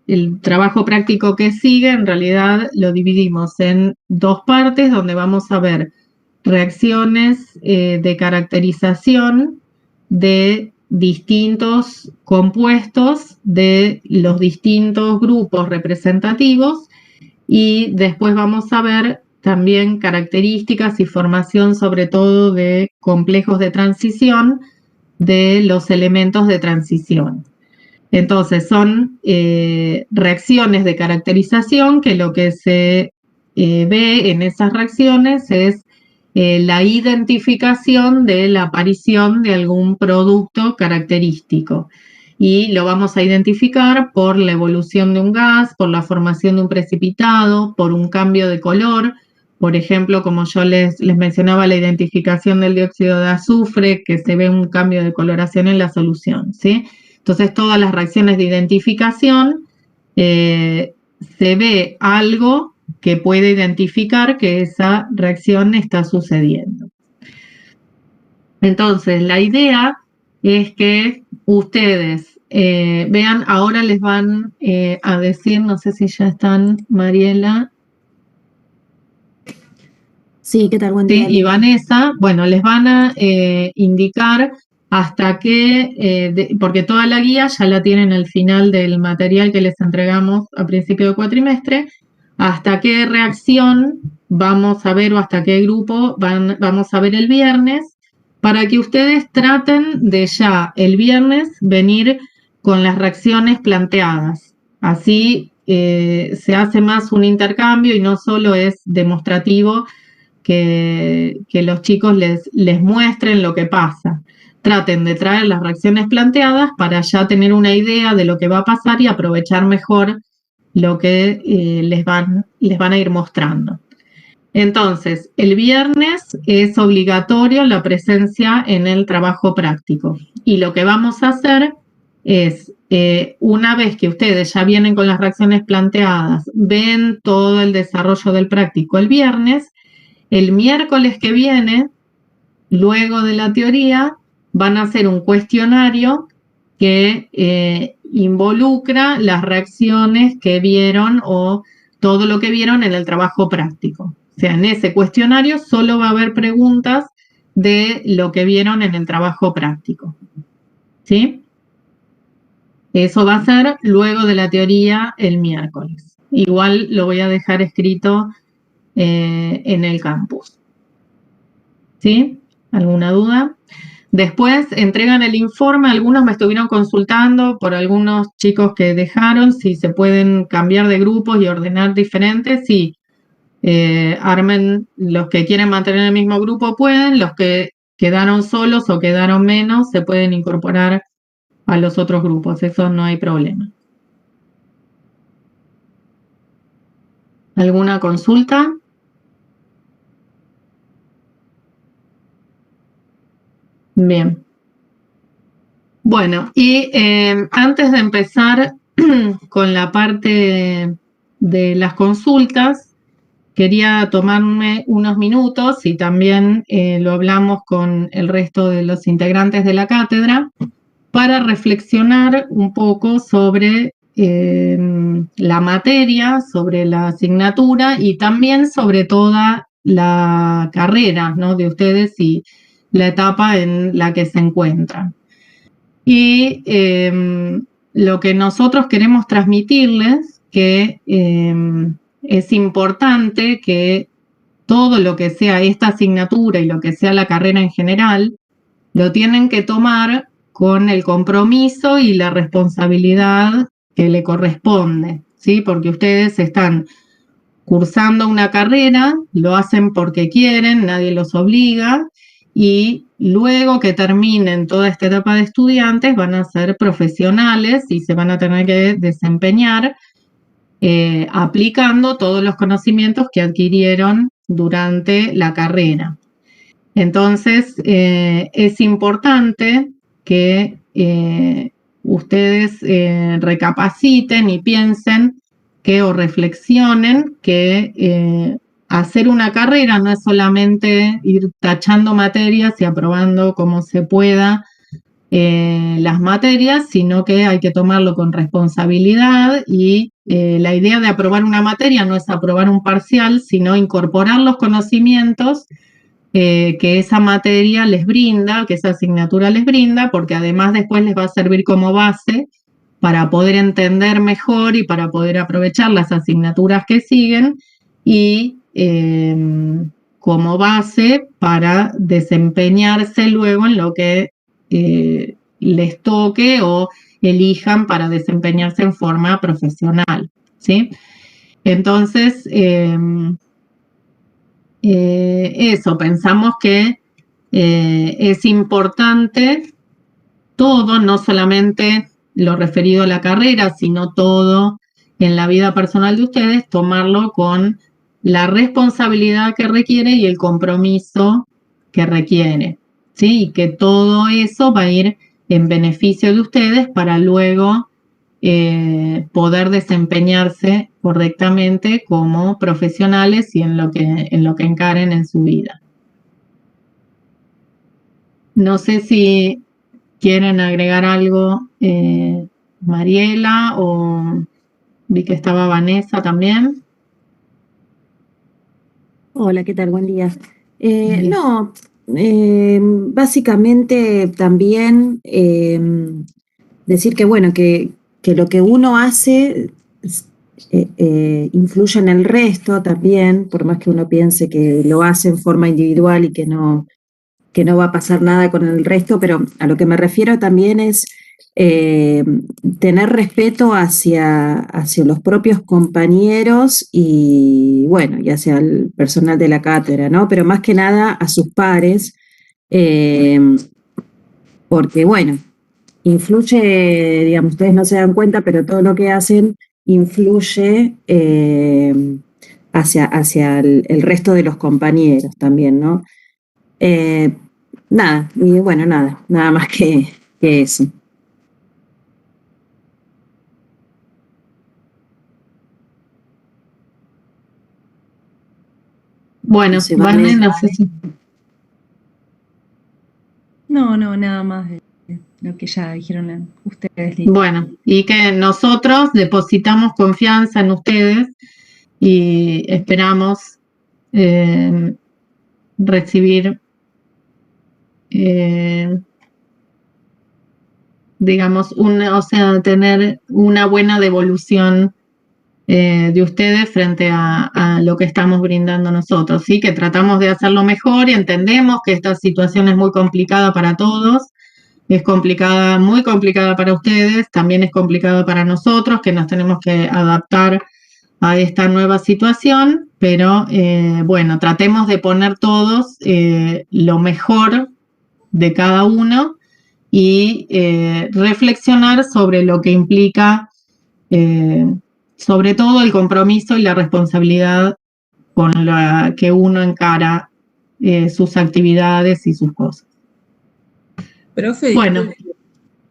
el trabajo práctico que sigue en realidad lo dividimos en dos partes donde vamos a ver reacciones de caracterización de distintos compuestos de los distintos grupos representativos y después vamos a ver también características y formación sobre todo de complejos de transición de los elementos de transición. Entonces son reacciones de caracterización que lo que se ve en esas reacciones es la identificación de la aparición de algún producto característico. Y lo vamos a identificar por la evolución de un gas, por la formación de un precipitado, por un cambio de color. Por ejemplo, como yo les mencionaba, la identificación del dióxido de azufre, que se ve un cambio de coloración en la solución, ¿sí? Entonces, todas las reacciones de identificación se ve algo que puede identificar que esa reacción está sucediendo. Entonces, la idea es que ustedes vean, ahora les van a decir, no sé si ya están, Mariela. Sí, ¿qué tal? Buen Sí, día. y Vanessa, bueno, les van a indicar hasta qué, porque toda la guía ya la tienen al final del material que les entregamos a principio de cuatrimestre, hasta qué reacción vamos a ver o hasta qué grupo vamos a ver el viernes, para que ustedes traten de ya el viernes venir con las reacciones planteadas. Así se hace más un intercambio y no solo es demostrativo que los chicos les muestren lo que pasa. Traten de traer las reacciones planteadas para ya tener una idea de lo que va a pasar y aprovechar mejor lo que les van a ir mostrando. Entonces, el viernes es obligatorio la presencia en el trabajo práctico. Y lo que vamos a hacer es, una vez que ustedes ya vienen con las reacciones planteadas, ven todo el desarrollo del práctico el viernes, el miércoles que viene, luego de la teoría, van a hacer un cuestionario que involucra las reacciones que vieron o todo lo que vieron en el trabajo práctico. O sea, en ese cuestionario solo va a haber preguntas de lo que vieron en el trabajo práctico. ¿Sí? Eso va a ser luego de la teoría el miércoles. Igual lo voy a dejar escrito en el campus. ¿Sí? ¿Alguna duda? Después entregan el informe, algunos me estuvieron consultando por algunos chicos que dejaron, si se pueden cambiar de grupos y ordenar diferentes, sí. Armen, los que quieren mantener el mismo grupo pueden, los que quedaron solos o quedaron menos se pueden incorporar a los otros grupos, eso no hay problema. ¿Alguna consulta? Bien. Bueno, y antes de empezar con la parte de las consultas, quería tomarme unos minutos y también lo hablamos con el resto de los integrantes de la cátedra para reflexionar un poco sobre la materia, sobre la asignatura y también sobre toda la carrera, ¿no?, de ustedes y la etapa en la que se encuentran. Y lo que nosotros queremos transmitirles, que es importante que todo lo que sea esta asignatura y lo que sea la carrera en general, lo tienen que tomar con el compromiso y la responsabilidad que le corresponde, ¿sí? Porque ustedes están cursando una carrera, lo hacen porque quieren, nadie los obliga, y luego que terminen toda esta etapa de estudiantes van a ser profesionales y se van a tener que desempeñar aplicando todos los conocimientos que adquirieron durante la carrera. Entonces, es importante que ustedes recapaciten y piensen o reflexionen que hacer una carrera no es solamente ir tachando materias y aprobando como se pueda las materias, sino que hay que tomarlo con responsabilidad y la idea de aprobar una materia no es aprobar un parcial, sino incorporar los conocimientos que esa materia les brinda, que esa asignatura les brinda, porque además después les va a servir como base para poder entender mejor y para poder aprovechar las asignaturas que siguen y como base para desempeñarse luego en lo que les toque o elijan para desempeñarse en forma profesional, ¿sí? Entonces, eso, pensamos que es importante todo, no solamente lo referido a la carrera, sino todo en la vida personal de ustedes, tomarlo con la responsabilidad que requiere y el compromiso que requiere, ¿sí? Y que todo eso va a ir en beneficio de ustedes para luego poder desempeñarse correctamente como profesionales y en lo que encaren en su vida. No sé si quieren agregar algo, Mariela, o vi que estaba Vanessa también. Hola, ¿qué tal? Buen día. No, básicamente también decir que bueno, que lo que uno hace influye en el resto también, por más que uno piense que lo hace en forma individual y que no va a pasar nada con el resto, pero a lo que me refiero también es tener respeto hacia los propios compañeros y, bueno, y hacia el personal de la cátedra, ¿no? Pero más que nada a sus pares, porque, bueno, influye, digamos, ustedes no se dan cuenta, pero todo lo que hacen influye hacia el resto de los compañeros también, ¿no? Nada, y bueno, nada más que eso. Bueno, Vane, no sé si... No, nada más de lo que ya dijeron ustedes. Bueno, y que nosotros depositamos confianza en ustedes y esperamos recibir, digamos, tener una buena devolución de ustedes frente a lo que estamos brindando nosotros, ¿sí? Que tratamos de hacerlo mejor y entendemos que esta situación es muy complicada para todos, es complicada, muy complicada para ustedes, también es complicada para nosotros, que nos tenemos que adaptar a esta nueva situación, pero bueno, tratemos de poner todos lo mejor de cada uno y reflexionar sobre lo que implica sobre todo el compromiso y la responsabilidad con la que uno encara sus actividades y sus cosas. Profe, bueno,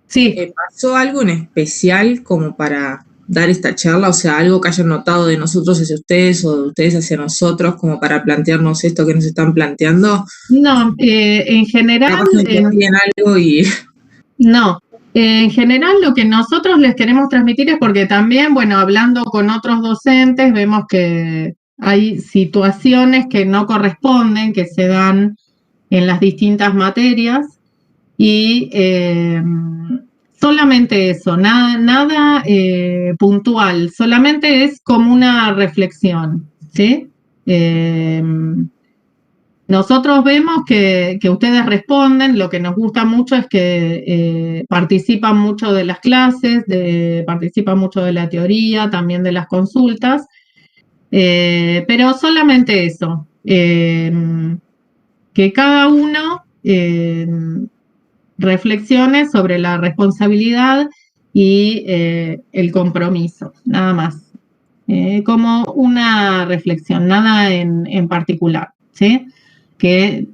sí. ¿Pasó algo en especial como para dar esta charla? O sea, algo que hayan notado de nosotros hacia ustedes o de ustedes hacia nosotros como para plantearnos esto que nos están planteando. No, en general... algo y... No, en general lo que nosotros les queremos transmitir es porque también, bueno, hablando con otros docentes, vemos que hay situaciones que no corresponden, que se dan en las distintas materias y solamente eso, nada puntual, solamente es como una reflexión, ¿sí? Nosotros vemos que ustedes responden, lo que nos gusta mucho es que participan mucho de las clases, participan mucho de la teoría, también de las consultas, pero solamente eso, que cada uno reflexione sobre la responsabilidad y el compromiso, nada más. Como una reflexión, nada en particular, ¿sí? Que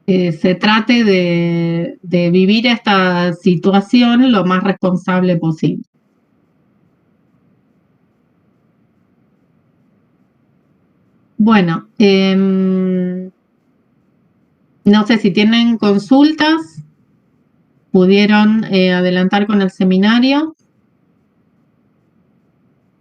se trate de vivir esta situación lo más responsable posible. Bueno, no sé si tienen consultas, pudieron adelantar con el seminario.